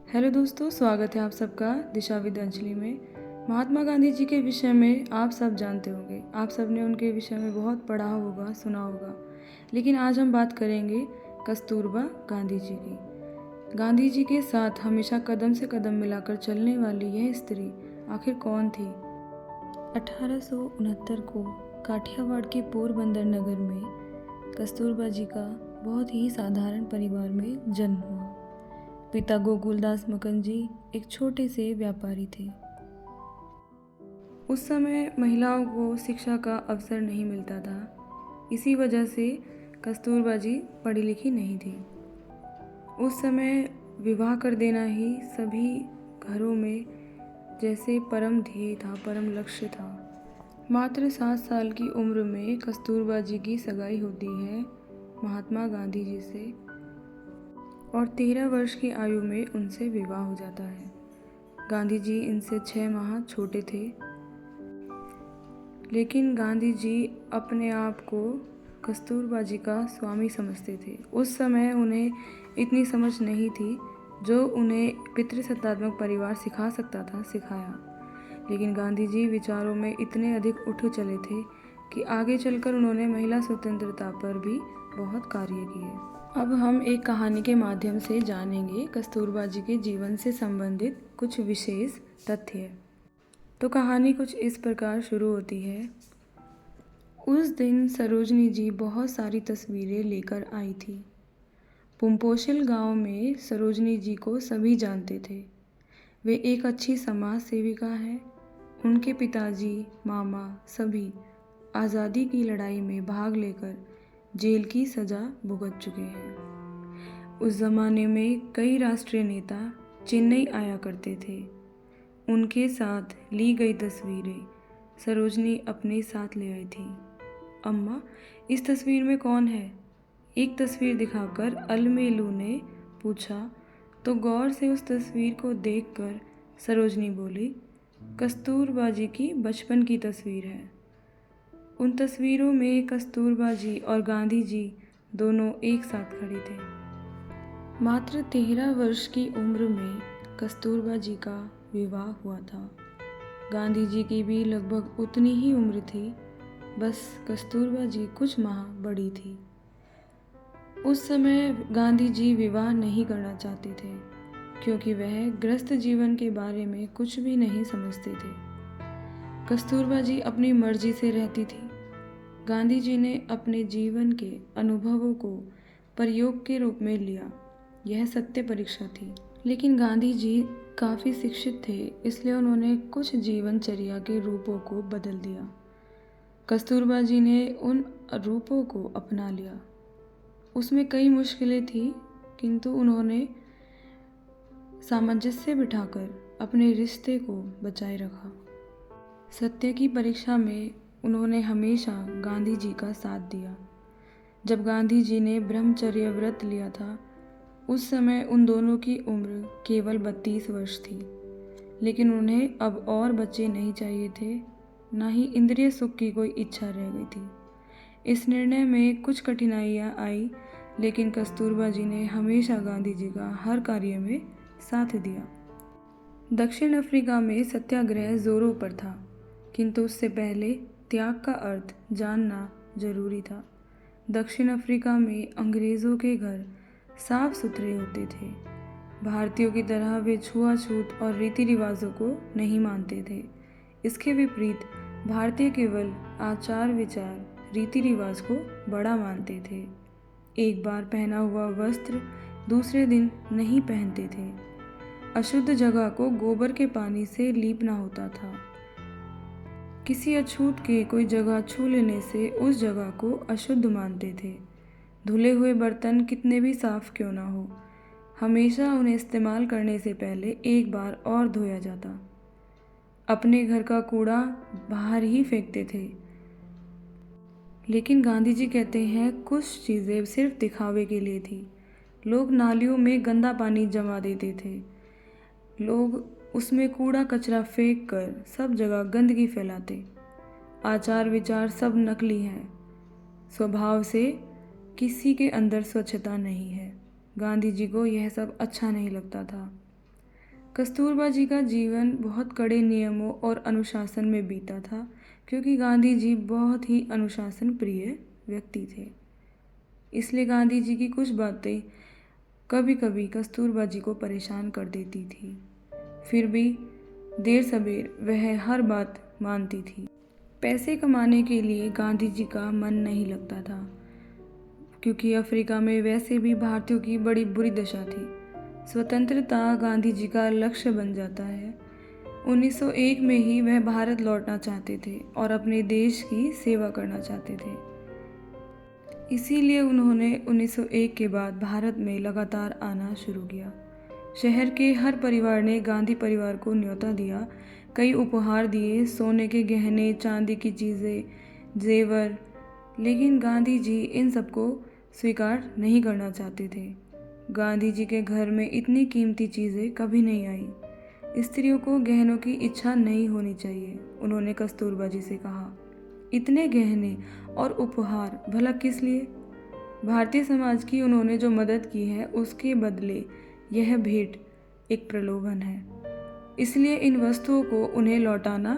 Hello दोस्तों, स्वागत है आप सबका दिशा विद अंजलि में। महात्मा गांधी जी के विषय में आप सब जानते होंगे, आप सब ने उनके विषय में बहुत पढ़ा होगा, सुना होगा। लेकिन आज हम बात करेंगे कस्तूरबा गांधी जी की। गांधी जी के साथ हमेशा कदम से कदम मिलाकर चलने वाली यह स्त्री आखिर कौन थी? 1869 को काठियावाड़ के पोरबंदर नगर में कस्तूरबा जी का बहुत ही साधारण परिवार में जन्म हुआ। पिता गोकुलदास मकंजी एक छोटे से व्यापारी थे। उस समय महिलाओं को शिक्षा का अवसर नहीं मिलता था, इसी वजह से कस्तूरबा जी पढ़ी लिखी नहीं थी। उस समय विवाह कर देना ही सभी घरों में जैसे परम ध्येय था, परम लक्ष्य था। मात्र 7 साल की उम्र में कस्तूरबा जी की सगाई होती है महात्मा गांधी जी से और 13 वर्ष की आयु में उनसे विवाह हो जाता है। गांधी जी इनसे 6 माह छोटे थे, लेकिन गांधी जी अपने आप को कस्तूरबा जी का स्वामी समझते थे। उस समय उन्हें इतनी समझ नहीं थी जो उन्हें पितृसत्तात्मक परिवार सिखा सकता था, सिखाया। लेकिन गांधी जी विचारों में इतने अधिक उठ चले थे कि आगे चलकर उन्होंने महिला स्वतंत्रता पर भी बहुत कार्य किए। अब हम एक कहानी के माध्यम से जानेंगे कस्तूरबा जी के जीवन से संबंधित कुछ विशेष तथ्य। तो कहानी कुछ इस प्रकार शुरू होती है। उस दिन सरोजनी जी बहुत सारी तस्वीरें लेकर आई थी। पुम्पोशिल गांव में सरोजनी जी को सभी जानते थे। वे एक अच्छी समाज सेविका हैं। उनके पिताजी, मामा सभी आज़ादी की लड़ाई में भाग लेकर जेल की सज़ा भुगत चुके हैं। उस ज़माने में कई राष्ट्रीय नेता चेन्नई आया करते थे। उनके साथ ली गई तस्वीरें सरोजनी अपने साथ ले आई थी। अम्मा, इस तस्वीर में कौन है? एक तस्वीर दिखाकर अलमेलू ने पूछा तो गौर से उस तस्वीर को देखकर सरोजनी बोली, कस्तूरबा जी की बचपन की तस्वीर है। उन तस्वीरों में कस्तूरबा जी और गांधी जी दोनों एक साथ खड़े थे। मात्र 13 वर्ष की उम्र में कस्तूरबा जी का विवाह हुआ था। गांधी जी की भी लगभग उतनी ही उम्र थी, बस कस्तूरबा जी कुछ माह बड़ी थी। उस समय गांधी जी विवाह नहीं करना चाहते थे क्योंकि वह गृहस्थ जीवन के बारे में कुछ भी नहीं समझते थे। कस्तूरबा जी अपनी मर्जी से रहती थी। गांधी जी ने अपने जीवन के अनुभवों को प्रयोग के रूप में लिया। यह सत्य परीक्षा थी। लेकिन गांधी जी काफ़ी शिक्षित थे, इसलिए उन्होंने कुछ जीवनचर्या के रूपों को बदल दिया। कस्तूरबा जी ने उन रूपों को अपना लिया। उसमें कई मुश्किलें थी, किंतु उन्होंने सामंजस्य बिठाकर अपने रिश्ते को बचाए रखा। सत्य की परीक्षा में उन्होंने हमेशा गांधी जी का साथ दिया। जब गांधी जी ने ब्रह्मचर्य व्रत लिया था, उस समय उन दोनों की उम्र केवल 32 वर्ष थी। लेकिन उन्हें अब और बच्चे नहीं चाहिए थे, ना ही इंद्रिय सुख की कोई इच्छा रह गई थी। इस निर्णय में कुछ कठिनाइयाँ आई, लेकिन कस्तूरबा जी ने हमेशा गांधी जी का हर कार्य में साथ दिया। दक्षिण अफ्रीका में सत्याग्रह जोरों पर था, किंतु उससे पहले त्याग का अर्थ जानना जरूरी था। दक्षिण अफ्रीका में अंग्रेज़ों के घर साफ सुथरे होते थे। भारतीयों की तरह वे छुआछूत और रीति रिवाजों को नहीं मानते थे। इसके विपरीत भारतीय केवल आचार विचार, रीति रिवाज को बड़ा मानते थे। एक बार पहना हुआ वस्त्र दूसरे दिन नहीं पहनते थे। अशुद्ध जगह को गोबर के पानी से लीपना होता था। किसी अछूत के कोई जगह छू लेने से उस जगह को अशुद्ध मानते थे। धुले हुए बर्तन कितने भी साफ क्यों ना हो, हमेशा उन्हें इस्तेमाल करने से पहले एक बार और धोया जाता। अपने घर का कूड़ा बाहर ही फेंकते थे। लेकिन गांधी जी कहते हैं कुछ चीज़ें सिर्फ दिखावे के लिए थी। लोग नालियों में गंदा पानी जमा देते थे। लोग उसमें कूड़ा कचरा फेंक कर सब जगह गंदगी फैलाते। आचार विचार सब नकली हैं। स्वभाव से किसी के अंदर स्वच्छता नहीं है। गांधी जी को यह सब अच्छा नहीं लगता था। कस्तूरबा जी का जीवन बहुत कड़े नियमों और अनुशासन में बीता था, क्योंकि गांधी जी बहुत ही अनुशासन प्रिय व्यक्ति थे। इसलिए गांधी जी की कुछ बातें कभी कभी कस्तूरबा जी को परेशान कर देती थी। फिर भी देर सबेर वह हर बात मानती थी। पैसे कमाने के लिए गांधी जी का मन नहीं लगता था, क्योंकि अफ्रीका में वैसे भी भारतीयों की बड़ी बुरी दशा थी। स्वतंत्रता गांधी जी का लक्ष्य बन जाता है। 1901 में ही वह भारत लौटना चाहते थे और अपने देश की सेवा करना चाहते थे। इसीलिए उन्होंने 1901 के बाद भारत में लगातार आना शुरू किया। शहर के हर परिवार ने गांधी परिवार को न्योता दिया, कई उपहार दिए, सोने के गहने, चांदी की चीज़ें, जेवर। लेकिन गांधी जी इन सबको स्वीकार नहीं करना चाहते थे। गांधी जी के घर में इतनी कीमती चीज़ें कभी नहीं आई। स्त्रियों को गहनों की इच्छा नहीं होनी चाहिए, उन्होंने कस्तूरबा जी से कहा। इतने गहने और उपहार भला किस लिए? भारतीय समाज की उन्होंने जो मदद की है उसके बदले यह भेंट एक प्रलोभन है। इसलिए इन वस्तुओं को उन्हें लौटाना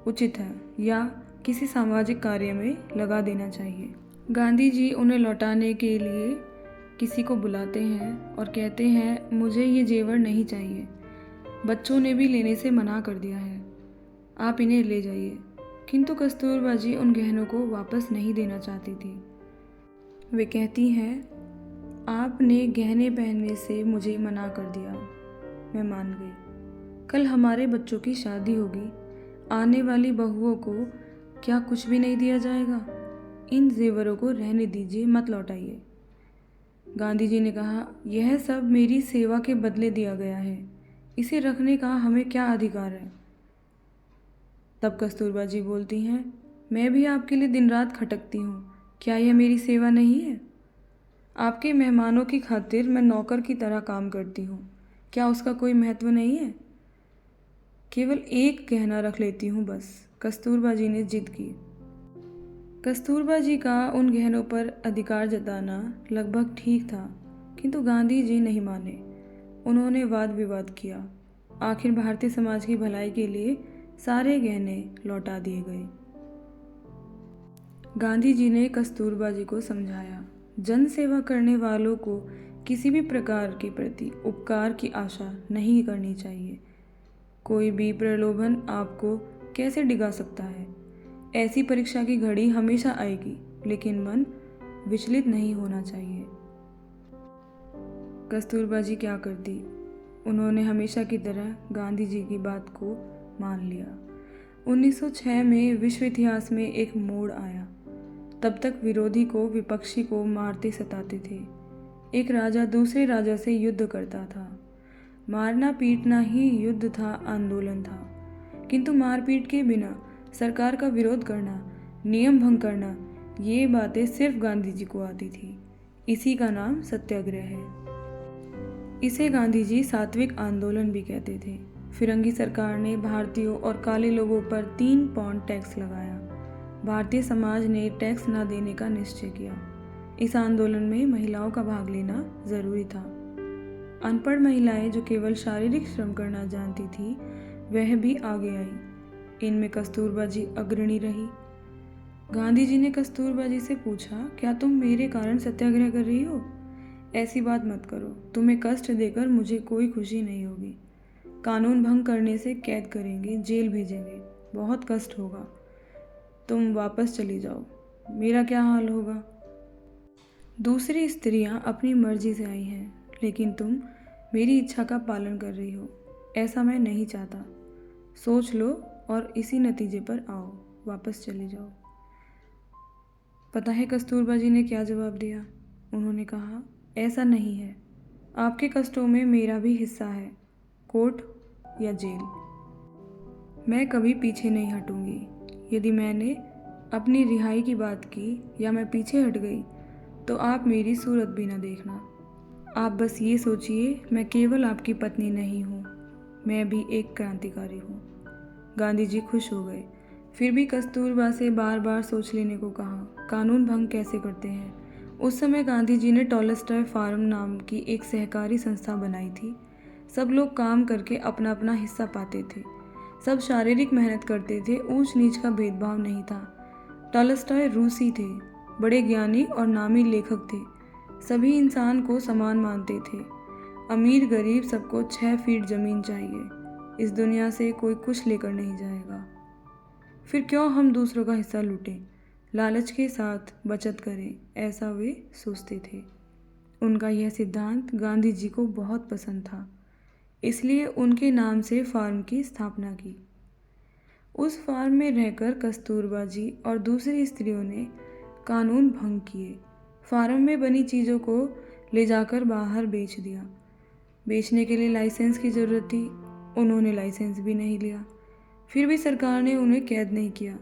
उचित है या किसी सामाजिक कार्य में लगा देना चाहिए। गांधी जी उन्हें लौटाने के लिए किसी को बुलाते हैं और कहते हैं, मुझे ये जेवर नहीं चाहिए, बच्चों ने भी लेने से मना कर दिया है, आप इन्हें ले जाइए। किंतु कस्तूरबा जी उन गहनों को वापस नहीं देना चाहती थी। वे कहती हैं, आपने गहने पहनने से मुझे मना कर दिया, मैं मान गई। कल हमारे बच्चों की शादी होगी, आने वाली बहुओं को क्या कुछ भी नहीं दिया जाएगा? इन जेवरों को रहने दीजिए, मत लौटाइए। गांधी जी ने कहा, यह सब मेरी सेवा के बदले दिया गया है, इसे रखने का हमें क्या अधिकार है? तब कस्तूरबा जी बोलती हैं, मैं भी आपके लिए दिन रात खटकती हूँ, क्या यह मेरी सेवा नहीं है? आपके मेहमानों की खातिर मैं नौकर की तरह काम करती हूँ, क्या उसका कोई महत्व नहीं है? केवल एक गहना रख लेती हूँ बस, कस्तूरबा जी ने जिद की। कस्तूरबा जी का उन गहनों पर अधिकार जताना लगभग ठीक था, किंतु गांधी जी नहीं माने। उन्होंने वाद विवाद किया। आखिर भारतीय समाज की भलाई के लिए सारे गहने लौटा दिए गए। गांधी जी ने कस्तूरबा जी को समझाया, जन सेवा करने वालों को किसी भी प्रकार के प्रति उपकार की आशा नहीं करनी चाहिए। कोई भी प्रलोभन आपको कैसे डिगा सकता है? ऐसी परीक्षा की घड़ी हमेशा आएगी, लेकिन मन विचलित नहीं होना चाहिए। कस्तूरबा जी क्या करती? उन्होंने हमेशा की तरह गांधी जी की बात को मान लिया। 1906 में विश्व इतिहास में एक मोड़ आया। तब तक विरोधी को विपक्षी को मारते सताते थे। एक राजा दूसरे राजा से युद्ध करता था। मारना पीटना ही युद्ध था, आंदोलन था। किंतु मारपीट के बिना सरकार का विरोध करना, नियम भंग करना, ये बातें सिर्फ गांधी जी को आती थी। इसी का नाम सत्याग्रह है। इसे गांधी जी सात्विक आंदोलन भी कहते थे। फिरंगी सरकार ने भारतीयों और काले लोगों पर 3 पाउंड टैक्स लगाया। भारतीय समाज ने टैक्स न देने का निश्चय किया। इस आंदोलन में महिलाओं का भाग लेना जरूरी था। अनपढ़ महिलाएं जो केवल शारीरिक श्रम करना जानती थी, वह भी आगे आई। इनमें कस्तूरबा जी अग्रणी रही। गांधी जी ने कस्तूरबा जी से पूछा, क्या तुम मेरे कारण सत्याग्रह कर रही हो? ऐसी बात मत करो, तुम्हें कष्ट देकर मुझे कोई खुशी नहीं होगी। कानून भंग करने से कैद करेंगे, जेल भेजेंगे, बहुत कष्ट होगा। तुम वापस चली जाओ, मेरा क्या हाल होगा? दूसरी स्त्रियां अपनी मर्जी से आई हैं, लेकिन तुम मेरी इच्छा का पालन कर रही हो। ऐसा मैं नहीं चाहता। सोच लो और इसी नतीजे पर आओ, वापस चले जाओ। पता है कस्तूरबा जी ने क्या जवाब दिया? उन्होंने कहा, ऐसा नहीं है, आपके कष्टों में मेरा भी हिस्सा है, कोर्ट या जेल। मैं कभी पीछे नहीं हटूंगी। यदि मैंने अपनी रिहाई की बात की या मैं पीछे हट गई, तो आप मेरी सूरत भी न देखना। आप बस ये सोचिए, मैं केवल आपकी पत्नी नहीं हूँ, मैं भी एक क्रांतिकारी हूँ। गांधी जी खुश हो गए। फिर भी कस्तूरबा से बार बार सोच लेने को कहा, कानून भंग कैसे करते हैं। उस समय गांधी जी ने टॉलस्टॉय फार्म नाम की एक सहकारी संस्था बनाई थी। सब लोग काम करके अपना अपना हिस्सा पाते थे। सब शारीरिक मेहनत करते थे, ऊंच नीच का भेदभाव नहीं था। टॉलस्टॉय रूसी थे, बड़े ज्ञानी और नामी लेखक थे। सभी इंसान को समान मानते थे। अमीर गरीब सबको 6 फीट जमीन चाहिए। इस दुनिया से कोई कुछ लेकर नहीं जाएगा। फिर क्यों हम दूसरों का हिस्सा लूटें, लालच के साथ बचत करें, ऐसा वे सोचते थे। उनका यह सिद्धांत गांधी जी को बहुत पसंद था, इसलिए उनके नाम से फार्म की स्थापना की। उस फार्म में रहकर कस्तूरबा जी और दूसरी स्त्रियों ने कानून भंग किए। फार्म में बनी चीज़ों को ले जाकर बाहर बेच दिया। बेचने के लिए लाइसेंस की ज़रूरत थी, उन्होंने लाइसेंस भी नहीं लिया। फिर भी सरकार ने उन्हें कैद नहीं किया।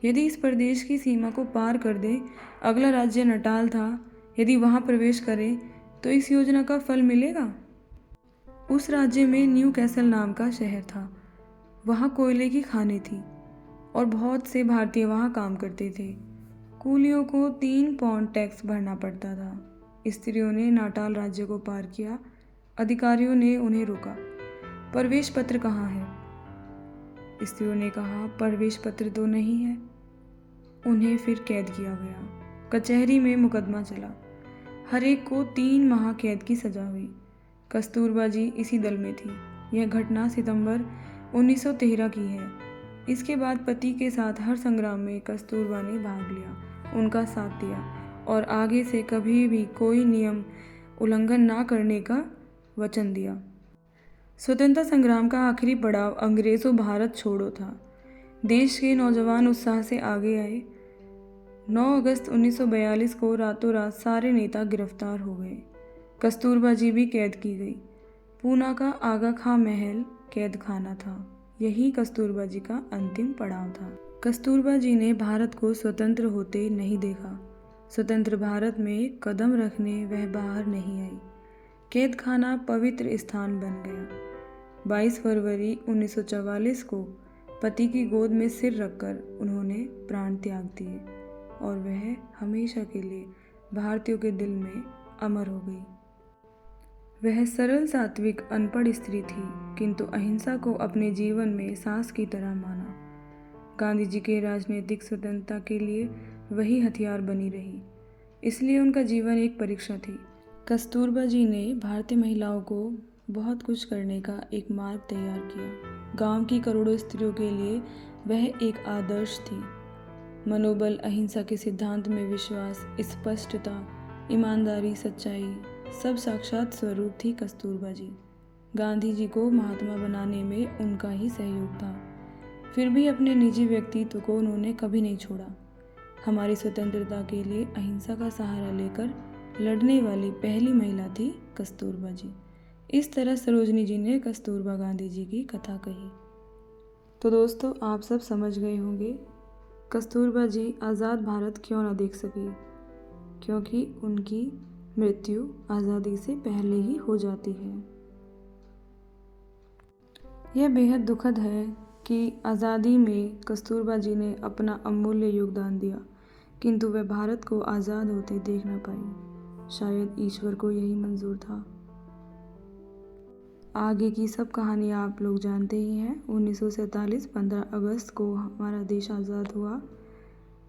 यदि इस प्रदेश की सीमा को पार कर दे, अगला राज्य नटाल था, यदि वहाँ प्रवेश करें तो इस योजना का फल मिलेगा। उस राज्य में न्यू कैसल नाम का शहर था। वहाँ कोयले की खानें थी और बहुत से भारतीय वहाँ काम करते थे। कूलियों को 3 पाउंड टैक्स भरना पड़ता था। स्त्रियों ने नाटाल राज्य को पार किया। अधिकारियों ने उन्हें रोका। प्रवेश पत्र कहाँ है? स्त्रियों ने कहा, प्रवेश पत्र तो नहीं है। उन्हें फिर कैद किया गया। कचहरी में मुकदमा चला। हर एक को 3 माह कैद की सजा हुई। कस्तूरबा जी इसी दल में थी। यह घटना सितंबर 1913 की है। इसके बाद पति के साथ हर संग्राम में कस्तूरबा ने भाग लिया, उनका साथ दिया और आगे से कभी भी कोई नियम उल्लंघन ना करने का वचन दिया। स्वतंत्रता संग्राम का आखिरी पड़ाव अंग्रेज़ों भारत छोड़ो था। देश के नौजवान उत्साह से आगे आए। 9 अगस्त 1942 को रातों रात सारे नेता गिरफ्तार हो गए। कस्तूरबा जी भी कैद की गई। पूना का आगा खां महल कैद खाना था। यही कस्तूरबा जी का अंतिम पड़ाव था। कस्तूरबा जी ने भारत को स्वतंत्र होते नहीं देखा। स्वतंत्र भारत में कदम रखने वह बाहर नहीं आई। कैद खाना पवित्र स्थान बन गया। 22 फरवरी 1944 को पति की गोद में सिर रखकर उन्होंने प्राण त्याग दिए और वह हमेशा के लिए भारतीयों के दिल में अमर हो गई। वह सरल सात्विक अनपढ़ स्त्री थी, किंतु अहिंसा को अपने जीवन में सांस की तरह माना। गांधी जी के राजनीतिक स्वतंत्रता के लिए वही हथियार बनी रही, इसलिए उनका जीवन एक परीक्षा थी। कस्तूरबा जी ने भारतीय महिलाओं को बहुत कुछ करने का एक मार्ग तैयार किया। गांव की करोड़ों स्त्रियों के लिए वह एक आदर्श थी। मनोबल, अहिंसा के सिद्धांत में विश्वास, स्पष्टता, ईमानदारी, सच्चाई सब साक्षात स्वरूप थी कस्तूरबा जी। गांधी जी को महात्मा बनाने में उनका ही सहयोग था। फिर भी अपने निजी व्यक्तित्व को उन्होंने कभी नहीं छोड़ा। हमारी स्वतंत्रता के लिए अहिंसा का सहारा लेकर लड़ने वाली पहली महिला थी कस्तूरबा जी। इस तरह सरोजनी जी ने कस्तूरबा गांधी जी की कथा कही। तो दोस्तों, आप सब समझ गए होंगे कस्तूरबा जी आज़ाद भारत क्यों ना देख सकी, क्योंकि उनकी मृत्यु आज़ादी से पहले ही हो जाती है। यह बेहद दुखद है कि आज़ादी में कस्तूरबा जी ने अपना अमूल्य योगदान दिया, किंतु वह भारत को आज़ाद होते देख न पाई। शायद ईश्वर को यही मंजूर था। आगे की सब कहानी आप लोग जानते ही हैं। 1947 15 अगस्त को हमारा देश आज़ाद हुआ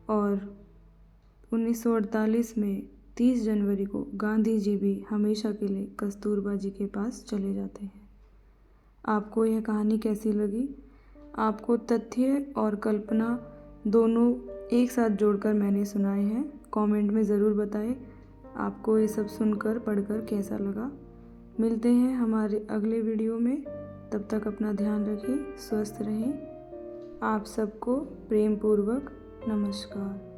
और 1948 में 30 जनवरी को गांधी जी भी हमेशा के लिए कस्तूरबा जी के पास चले जाते हैं। आपको यह कहानी कैसी लगी? आपको तथ्य और कल्पना दोनों एक साथ जोड़कर मैंने सुनाए हैं। कमेंट में ज़रूर बताएं आपको ये सब सुनकर पढ़कर कैसा लगा। मिलते हैं हमारे अगले वीडियो में। तब तक अपना ध्यान रखें, स्वस्थ रहें। आप सबको प्रेम पूर्वक नमस्कार।